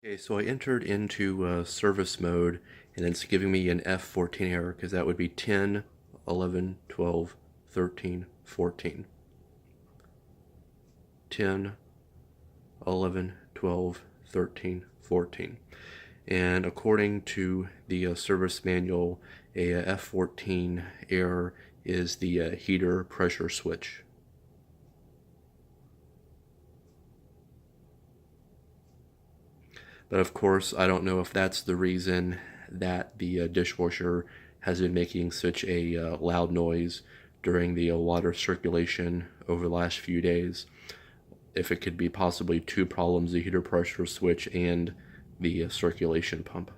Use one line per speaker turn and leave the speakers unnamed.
Okay, so I entered into service mode and it's giving me an F14 error because that would be 10, 11, 12, 13, 14. 10, 11, 12, 13, 14. And according to the service manual, a F14 error is the heater pressure switch. But of course, I don't know if that's the reason that the dishwasher has been making such a loud noise during the water circulation over the last few days. If it could be possibly two problems, the heater pressure switch and the circulation pump.